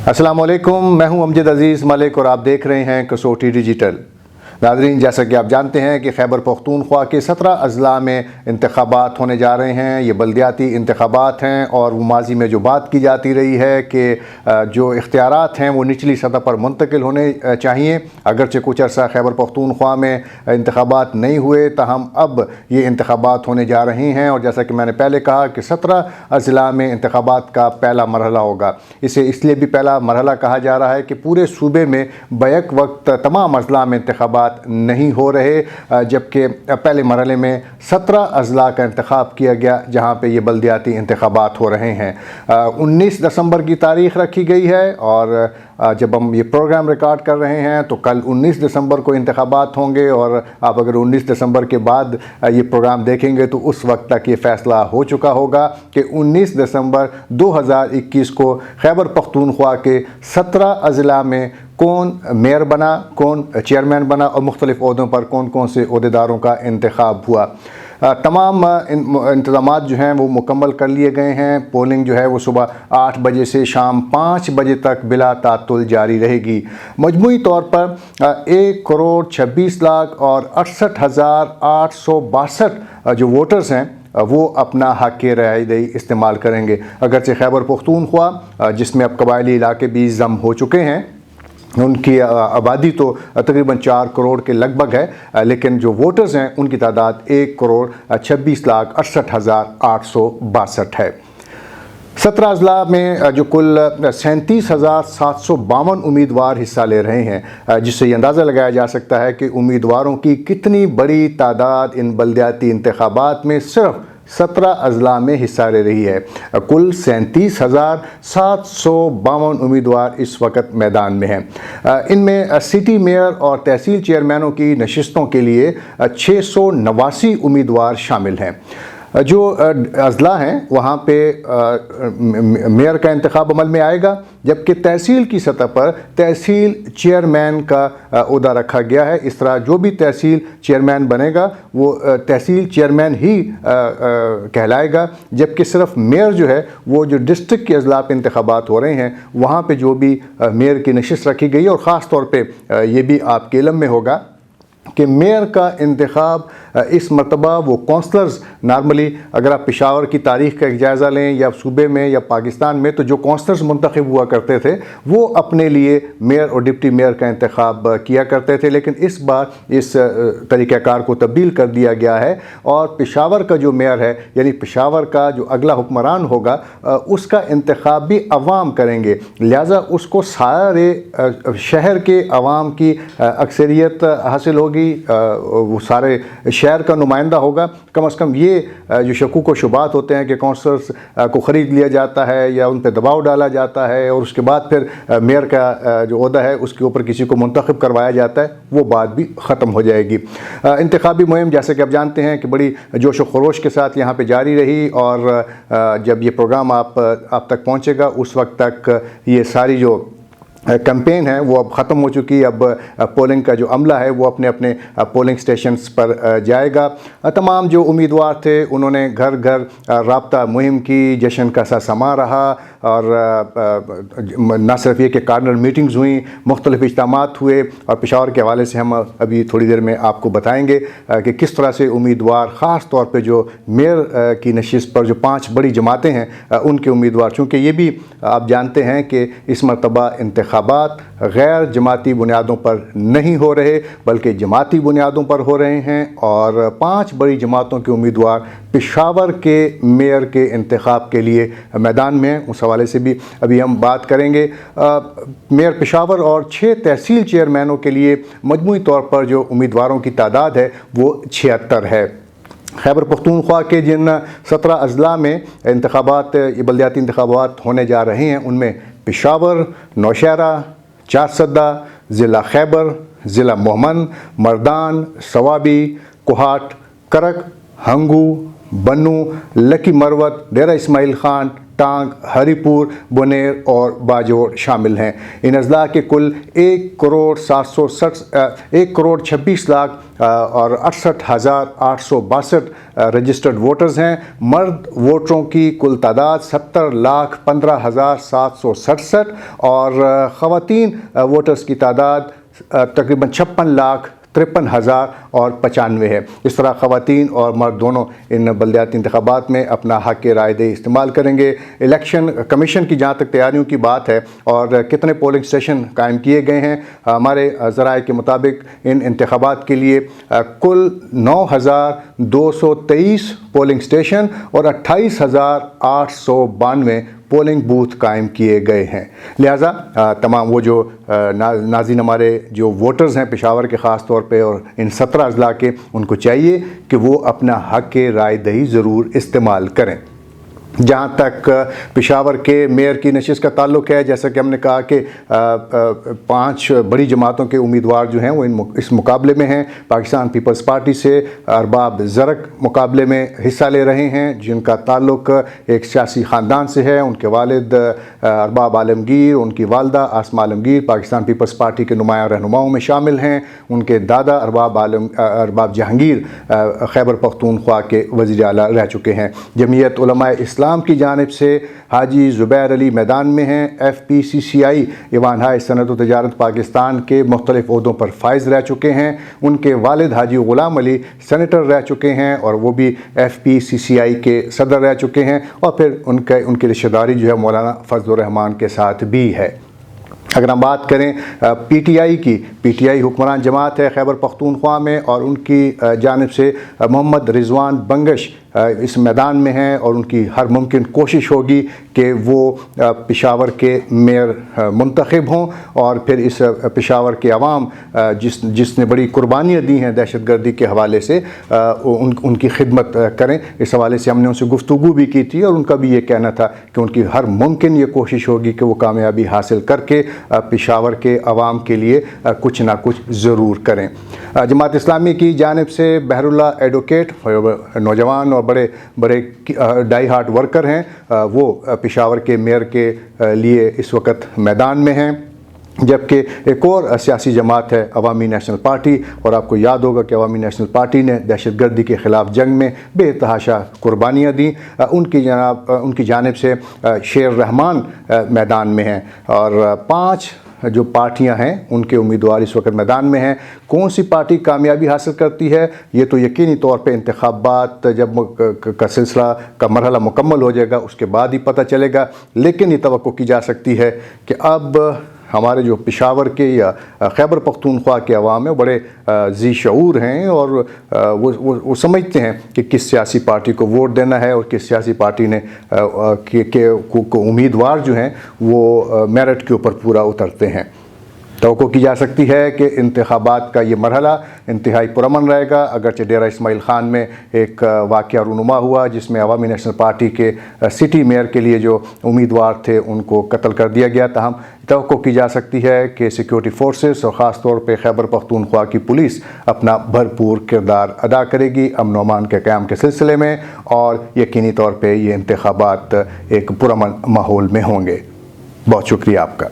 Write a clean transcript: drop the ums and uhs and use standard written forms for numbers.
अस्सलाम वालेकुम, मैं हूं अमजद अज़ीज़ मलिक और आप देख रहे हैं कसौटी डिजिटल। नाज़रीन, जैसा कि आप जानते हैं कि खैबर पख्तूनख्वा के 17 अज़ला में इंतखाबात होने जा रहे हैं। ये बल्दियाती इंतखाबात हैं और वो माजी में जो बात की जाती रही है कि जो इख्तियारात हैं वो निचली सतह पर मुंतकिल होने चाहिए। अगरचे कुछ अर्सा खैबर पख्तूनख्वा में इंतखाबात नहीं हुए, ताहम अब ये इंतखाबात होने जा रहे हैं और जैसा कि मैंने पहले कहा कि 17 अज़ला में इंतखाबात का पहला मरहला होगा। इसे इसलिए भी पहला मरहला कहा जा रहा है कि पूरे सूबे में बैक वक्त तमाम अज़ला में इंतखाबात नहीं हो रहे, जबकि पहले मरहले में 17 अज़ला का इंतखाब किया गया जहाँ पे ये बल्दियाती इंतखाबात हो रहे हैं। 19 दिसंबर की तारीख़ रखी गई है और जब हम ये प्रोग्राम रिकॉर्ड कर रहे हैं तो कल 19 दिसंबर को इंतखाबात होंगे और आप अगर 19 दिसंबर के बाद ये प्रोग्राम देखेंगे तो उस वक्त तक ये फ़ैसला हो चुका होगा कि 19 दिसंबर 2021 को खैबर पख्तूनख्वा के 17 अज़ला में कौन मेयर बना, कौन चेयरमैन बना और मुख्तलिफ़ ओहदों पर कौन कौन से ओहदेदारों का इंतखाब हुआ। तमाम इंतज़ामात जो हैं वो मुकम्मल कर लिए गए हैं। पोलिंग जो है वो सुबह 8 बजे से शाम 5 बजे तक बिला तातुल जारी रहेगी। मजमूई तौर पर 1,26,00,000 और 68,862 जो वोटर्स हैं वो अपना हक़ राय इस्तेमाल करेंगे। अगरचे खैबर पख्तूनख्वा जिसमें अब कबायली इलाके भी ज़म हो चुके हैं, उनकी आबादी तो तकरीबन 4 करोड़ के लगभग है, लेकिन जो वोटर्स हैं उनकी तादाद 1,26,68,862 है। 17 अज़ला में जो कुल 37,752 उम्मीदवार हिस्सा ले रहे हैं, जिससे ये अंदाज़ा लगाया जा सकता है कि उम्मीदवारों की कितनी बड़ी तादाद इन बल्दियाती इंतखाबात में सिर्फ 17 अज़ला में हिस्सा ले रही है। कुल 37,752 उम्मीदवार इस वक्त मैदान में हैं। इनमें सिटी मेयर और तहसील चेयरमैनों की नशिस्तों के लिए 689 उम्मीदवार शामिल हैं। जो अज़ला हैं वहाँ पे मेयर का इंतखाब अमल में आएगा, जबकि तहसील की सतह पर तहसील चेयरमैन का ओहदा रखा गया है। इस तरह जो भी तहसील चेयरमैन बनेगा वो तहसील चेयरमैन ही कहलाएगा, जबकि सिर्फ मेयर जो है वो जो डिस्ट्रिक्ट के अज़ला पे इंतखाबात हो रहे हैं वहाँ पे जो भी मेयर की नशिस्त रखी गई है। और ख़ास तौर पे ये भी आपके इल्म में होगा कि मेयर का इंतखाब इस मरतबा वो कौंसलर्स, नॉर्मली अगर आप पेशावर की तारीख़ का एक जायज़ा लें या सूबे में या पाकिस्तान में, तो जो कौंसलर्स मुंतखब हुआ करते थे वो अपने लिए मेयर और डिप्टी मेयर का इंतखाब किया करते थे, लेकिन इस बार इस तरीक़ाकार को तब्दील कर दिया गया है और पेशावर का जो मेयर है यानी पेशावर का जो अगला हुक्मरान होगा उसका इंतखाब भी अवाम करेंगे। लिहाजा उसको सारे शहर के अवाम की अक्सरियत हासिल होगी, वो सारे शहर का नुमाइंदा होगा। कम से कम ये जो शकूक व शुबात होते हैं कि कौंसलर्स को ख़रीद लिया जाता है या उन पर दबाव डाला जाता है और उसके बाद फिर मेयर का जो ओहदा है उसके ऊपर किसी को मुंतखब करवाया जाता है, वो बात भी ख़त्म हो जाएगी। इंतखाबी मुहिम जैसे कि आप जानते हैं कि बड़ी जोश व खरोश के साथ यहाँ पर जारी रही और जब ये प्रोग्राम आप तक पहुँचेगा उस वक्त तक ये सारी जो कैंपेन है वो अब ख़त्म हो चुकी है। अब पोलिंग का जो अमला है वो अपने अपने पोलिंग स्टेशंस पर जाएगा। तमाम जो उम्मीदवार थे उन्होंने घर घर राब्ता मुहिम की, जश्न का सा समा रहा और न सिर्फ ये कि कार्नर मीटिंग्स हुई, मुख्तलिफ इज्तिमात हुए और पेशावर के हवाले से हम अभी थोड़ी देर में आपको बताएंगे कि किस तरह से उम्मीदवार, ख़ास तौर पे जो मेयर की नशिस्त पर जो 5 बड़ी जमातें हैं उनके उम्मीदवार, चूँकि ये भी आप जानते हैं कि इस मरतबा इंतखाबात गैर जमाती बुनियादों पर नहीं हो रहे बल्कि जमाती बुनियादों पर हो रहे हैं और 5 बड़ी जमातों के उम्मीदवार पेशावर के मेयर के इंतखाब के लिए मैदान में हैं। उस हवाले से भी अभी हम बात करेंगे। मेयर पेशावर और 6 तहसील चेयरमैनों के लिए मजमूई तौर पर जो उम्मीदवारों की तादाद है वो 76 है। खैबर पख्तूनख्वा के जिन 17 अज़ला में इंतखाबात, ये बल्दियाती इंतखाबात होने जा रहे हैं उनमें पेशावर, नौशहरा, चारसदा, ज़िला खैबर, ज़िला मोहम्मद, मर्दान, सवाबी, कोहाट, करक, हंगू, बन्नू, लकी मरवत, डेरा इस्माइल ख़ान, ٹانگ، ہری پور، بنیر اور باجوڑ شامل ہیں۔ ان اضلاع کے کل 1,26,00,000 اور 68,862 رجسٹرڈ ووٹرز ہیں۔ مرد ووٹروں کی کل تعداد 70,15,767 اور خواتین ووٹرز کی تعداد تقریباً 56,53,095 ہے۔ اس طرح خواتین اور مرد دونوں ان بلدیاتی انتخابات میں اپنا حق رائے دہی استعمال کریں گے۔ الیکشن کمیشن کی جہاں تک تیاریوں کی بات ہے اور کتنے پولنگ اسٹیشن قائم کیے گئے ہیں، ہمارے ذرائع کے مطابق ان انتخابات کے لیے کل 9,223 پولنگ اسٹیشن اور 28,892 پولنگ بوتھ قائم کیے گئے ہیں۔ لہٰذا تمام وہ جو ناظرین ہمارے جو ووٹرز ہیں پشاور کے خاص طور پہ اور ان 17 اضلاع کے، ان کو چاہیے کہ وہ اپنا حق رائے دہی ضرور استعمال کریں۔ جہاں تک پشاور کے میئر کی نشست کا تعلق ہے، جیسا کہ ہم نے کہا کہ 5 بڑی جماعتوں کے امیدوار جو ہیں وہ اس مقابلے میں ہیں۔ پاکستان پیپلز پارٹی سے ارباب زرق مقابلے میں حصہ لے رہے ہیں، جن کا تعلق ایک سیاسی خاندان سے ہے۔ ان کے والد ارباب عالمگیر، ان کی والدہ آسمہ عالمگیر پاکستان پیپلز پارٹی کے نمایاں رہنماؤں میں شامل ہیں۔ ان کے دادا ارباب جہانگیر خیبر پختونخوا کے وزیر اعلیٰ رہ چکے ہیں۔ جمعیت علماء اسلام کی جانب سے حاجی زبیر علی میدان میں ہیں۔ FPCCI ایوان ہائے صنعت و تجارت پاکستان کے مختلف عہدوں پر فائز رہ چکے ہیں۔ ان کے والد حاجی غلام علی سینیٹر رہ چکے ہیں اور وہ بھی FPCCI کے صدر رہ چکے ہیں، اور پھر ان کی رشتہ داری جو ہے مولانا فضل الرحمان کے ساتھ بھی ہے۔ اگر ہم بات کریں PTI کی، PTI حکمران جماعت ہے خیبر پختونخوا میں، اور ان کی جانب سے محمد رضوان بنگش اس میدان میں ہیں، اور ان کی ہر ممکن کوشش ہوگی کہ وہ پشاور کے میئر منتخب ہوں، اور پھر اس پشاور کے عوام جس نے بڑی قربانیاں دی ہیں دہشت گردی کے حوالے سے، ان کی خدمت کریں۔ اس حوالے سے ہم نے ان سے گفتگو بھی کی تھی، اور ان کا بھی یہ کہنا تھا کہ ان کی ہر ممکن یہ کوشش ہوگی کہ وہ کامیابی حاصل کر کے پشاور کے عوام کے لیے کچھ نہ کچھ ضرور کریں۔ جماعت اسلامی کی جانب سے بہر اللہ ایڈوکیٹ، نوجوان اور بڑے ڈائی ہارڈ ورکر ہیں، وہ پشاور کے میئر کے لیے اس وقت میدان میں ہیں۔ جبکہ ایک اور سیاسی جماعت ہے عوامی نیشنل پارٹی، اور آپ کو یاد ہوگا کہ عوامی نیشنل پارٹی نے دہشت گردی کے خلاف جنگ میں بے تحاشا قربانیاں دیں۔ ان کی جانب سے شیر رحمان میدان میں ہیں، اور 5 جو پارٹیاں ہیں ان کے امیدوار اس وقت میدان میں ہیں۔ کون سی پارٹی کامیابی حاصل کرتی ہے یہ تو یقینی طور پہ انتخابات جب کا سلسلہ کا مرحلہ مکمل ہو جائے گا اس کے بعد ہی پتہ چلے گا، لیکن یہ توقع کی جا سکتی ہے کہ اب ہمارے جو پشاور کے یا خیبر پختونخوا کے عوام ہیں بڑے ذی شعور ہیں، اور وہ سمجھتے ہیں کہ کس سیاسی پارٹی کو ووٹ دینا ہے، اور کس سیاسی پارٹی نے امیدوار جو ہیں وہ میرٹ کے اوپر پورا اترتے ہیں۔ توقع کی جا سکتی ہے کہ انتخابات کا یہ مرحلہ انتہائی پرامن رہے گا، اگرچہ ڈیرہ اسماعیل خان میں ایک واقعہ رونما ہوا جس میں عوامی نیشنل پارٹی کے سٹی میئر کے لیے جو امیدوار تھے ان کو قتل کر دیا گیا، تاہم توقع کی جا سکتی ہے کہ سیکیورٹی فورسز اور خاص طور پہ خیبر پختونخوا کی پولیس اپنا بھرپور کردار ادا کرے گی امن و امان کے قیام کے سلسلے میں، اور یقینی طور پہ یہ انتخابات ایک پرامن ماحول میں ہوں گے۔ بہت شکریہ آپ کا۔